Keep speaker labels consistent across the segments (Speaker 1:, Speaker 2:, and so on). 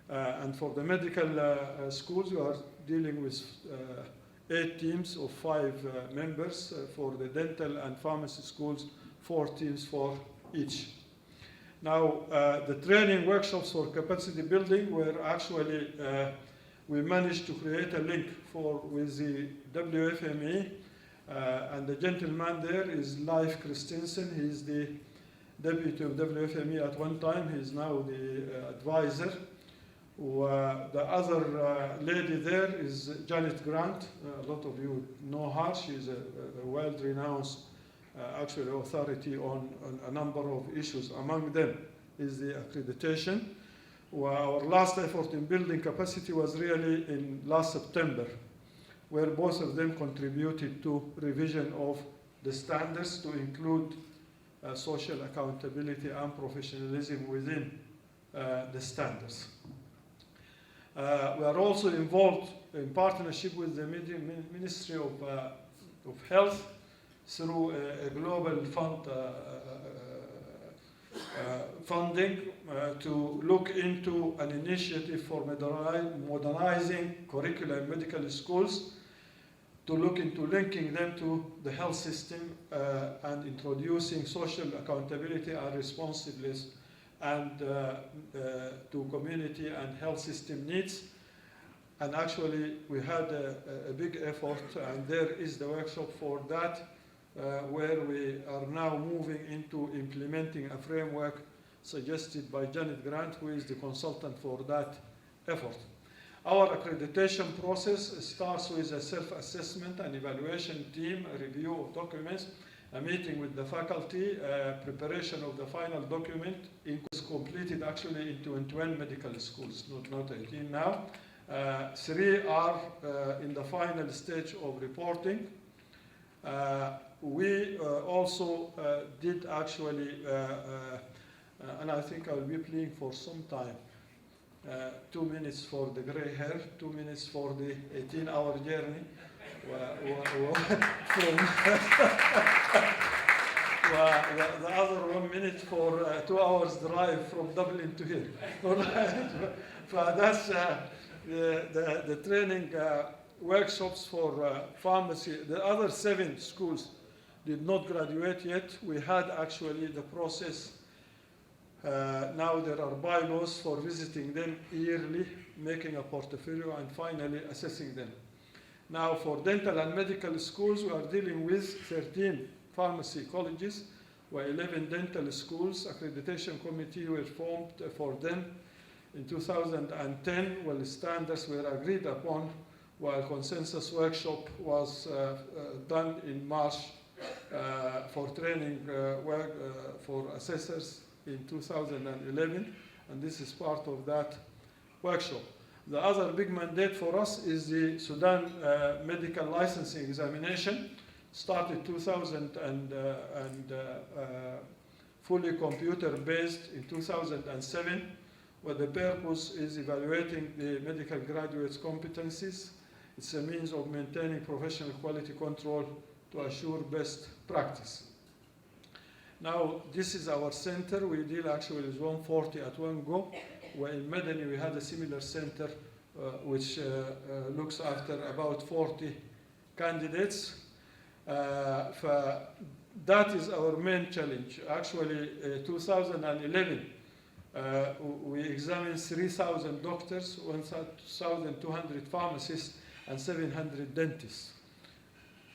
Speaker 1: And for the medical schools, we are dealing with 8 teams of 5 members. For the dental and pharmacy schools, 4 teams for each. Now, the training workshops for capacity building were actually, we managed to create a link with the WFME, and the gentleman there is Leif Christensen. He's the deputy of WFME at one time. He's now the advisor. The other lady there is Janet Grant. A lot of you know her. She's a world-renowned actually authority on a number of issues. Among them is the accreditation. Our last effort in building capacity was really in last September, where both of them contributed to revision of the standards to include social accountability and professionalism within the standards. We are also involved in partnership with the Ministry of Health through a global funding to look into an initiative for modernizing curricula in medical schools, to look into linking them to the health system and introducing social accountability and responsiveness and to community and health system needs. And actually we had a big effort, and there is the workshop for that, where we are now moving into implementing a framework suggested by Janet Grant, who is the consultant for that effort. Our accreditation process starts with a self-assessment and evaluation team, a review of documents, a meeting with the faculty, preparation of the final document. It was completed actually in 21 medical schools, not 18 now. 3 are in the final stage of reporting. We also did actually, and I think I will be playing for some time, 2 minutes for the gray hair, 2 minutes for the 18-hour journey. The other 1 minute for 2 hours drive from Dublin to here. That's the training workshops for pharmacy. The other 7 schools did not graduate yet. We had actually the process. Now there are bylaws for visiting them yearly, making a portfolio, and finally assessing them. Now for dental and medical schools, we are dealing with 13 pharmacy colleges, where 11 dental schools. Accreditation committee were formed for them in 2010, when standards were agreed upon, while consensus workshop was done in March for training work for assessors in 2011, and this is part of that workshop. The other big mandate for us is the Sudan medical licensing examination, started 2000 and fully computer-based in 2007, where the purpose is evaluating the medical graduates' competencies. It's a means of maintaining professional quality control to assure best practice. Now, this is our center. We deal actually with 140 at one go, where in Medani we had a similar center which looks after about 40 candidates. That is our main challenge. Actually, 2011, we examined 3,000 doctors, 1,200 pharmacists, and 700 dentists.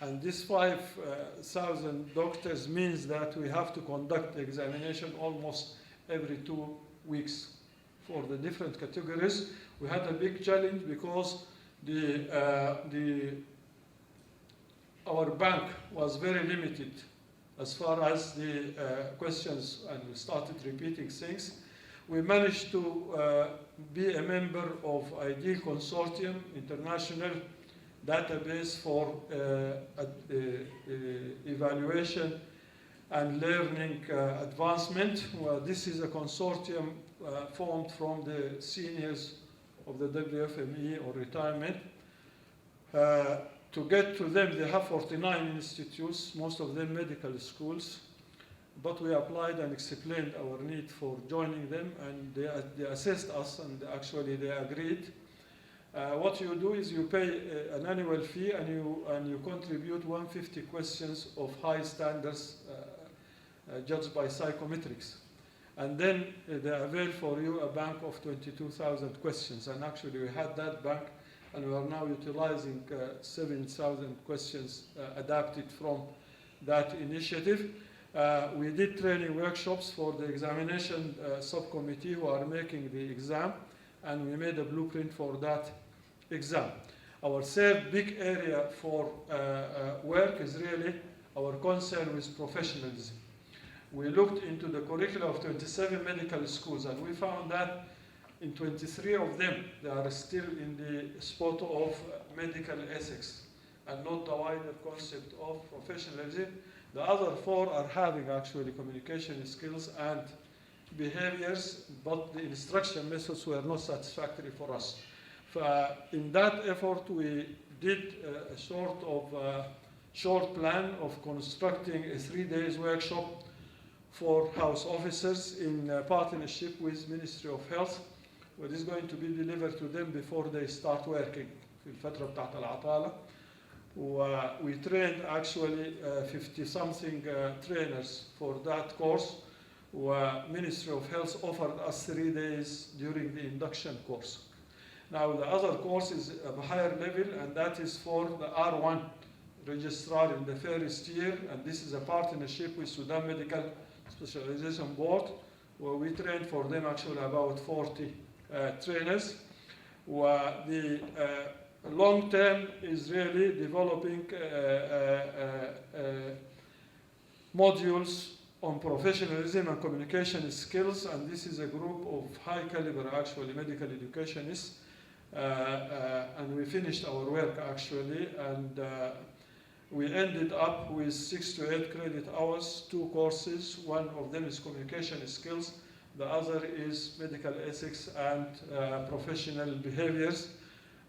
Speaker 1: And this 5,000 doctors means that we have to conduct the examination almost every 2 weeks for the different categories. We had a big challenge because our bank was very limited as far as the questions, and we started repeating things. We managed to be a member of IDEAL Consortium, international database for evaluation and learning advancement. Well, this is a consortium formed from the seniors of the WFME or retirement. To get to them, they have 49 institutes, most of them medical schools. but we applied and explained our need for joining them, and they assessed us, and actually they agreed. What you do is you pay an annual fee, and you contribute 150 questions of high standards judged by psychometrics. And then they avail for you a bank of 22,000 questions. And actually we had that bank, and we are now utilizing 7,000 questions adapted from that initiative. We did training workshops for the examination subcommittee who are making the exam, and we made a blueprint for that exam. Our third big area for work is really our concern with professionalism. We looked into the curricula of 27 medical schools, and we found that in 23 of them, they are still in the spot of medical ethics and not the wider concept of professionalism. The other 4 are having actually communication skills and behaviors, but the instruction methods were not satisfactory for us. In that effort, we did a sort of short plan of constructing a 3-day workshop for house officers in partnership with Ministry of Health, what is going to be delivered to them before they start working في الفترة بتاعت العطالة. We trained actually 50-something trainers for that course. Ministry of Health offered us 3 days during the induction course. Now the other course is of a higher level, and that is for the R1 registrar in the first year, and this is a partnership with Sudan Medical Specialization Board, where we trained for them actually about 40 trainers. The long term is really developing modules on professionalism and communication skills, and this is a group of high caliber actually medical educationists, and we finished our work actually, and we ended up with 6 to 8 credit hours, 2 courses. One of them is communication skills, the other is medical ethics and professional behaviors.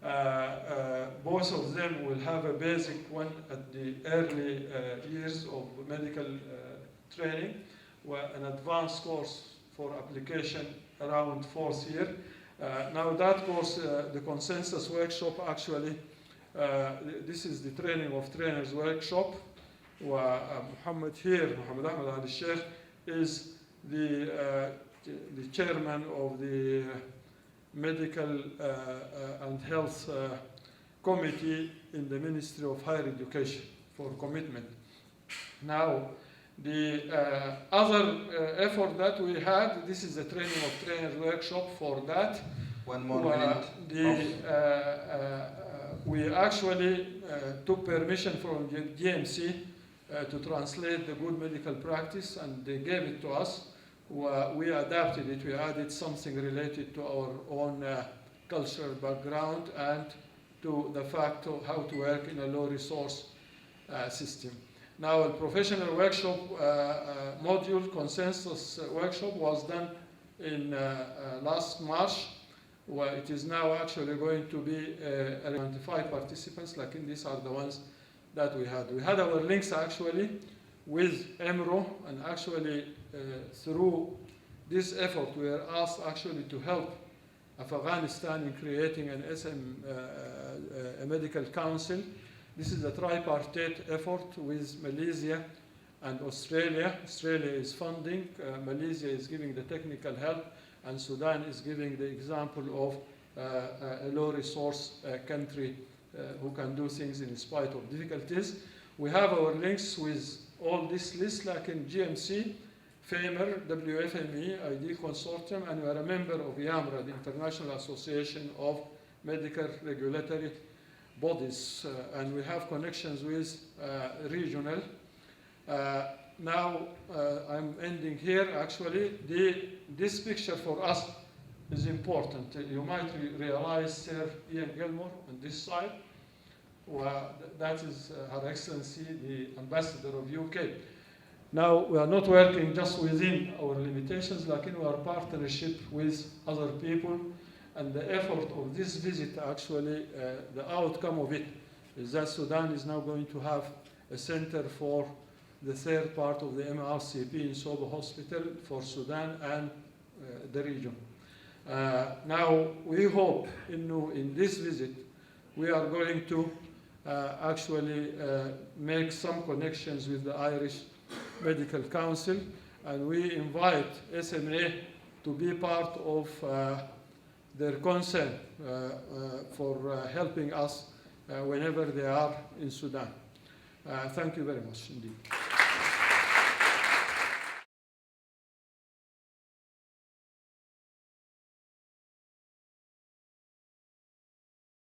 Speaker 1: Both of them will have a basic one at the early years of medical training, an advanced course for application around 4th year. Now that course, the consensus workshop actually, this is the training of trainers workshop. Muhammad Ahmed Ali Sheikh is the chairman of the medical and health committee in the Ministry of Higher Education for commitment. Now, the other effort that we had, this is the training of trainers workshop for that.
Speaker 2: One more minute.
Speaker 1: We actually took permission from the GMC to translate the good medical practice, and they gave it to us. We adapted it, we added something related to our own cultural background and to the fact of how to work in a low resource system. Now, a professional workshop module consensus workshop was done in last March, where it is now actually going to be 25 participants, like in these are the ones that we had. We had our links actually with EMRO, and actually through this effort we were asked actually to help Afghanistan in creating an a medical council. This is a tripartite effort with Malaysia and Australia. Australia is funding, Malaysia is giving the technical help, and Sudan is giving the example of a low resource country who can do things in spite of difficulties. We have our links with all this list, like in GMC, FAMER, WFME, ID Consortium, and we are a member of YAMRA, the International Association of Medical Regulatory Bodies, and we have connections with regional. Now, I'm ending here actually. This picture for us is important. You might realize Sir Ian Gilmore on this side. That is Her Excellency, the Ambassador of UK. Now, we are not working just within our limitations, like in our partnership with other people, and the effort of this visit actually, the outcome of it is that Sudan is now going to have a center for the third part of the MRCP in Soba Hospital for Sudan and the region. Now, we hope in this visit, we are going to actually make some connections with the Irish Medical Council, and we invite SMA to be part of their concern for helping us whenever they are in Sudan. Thank you very much indeed.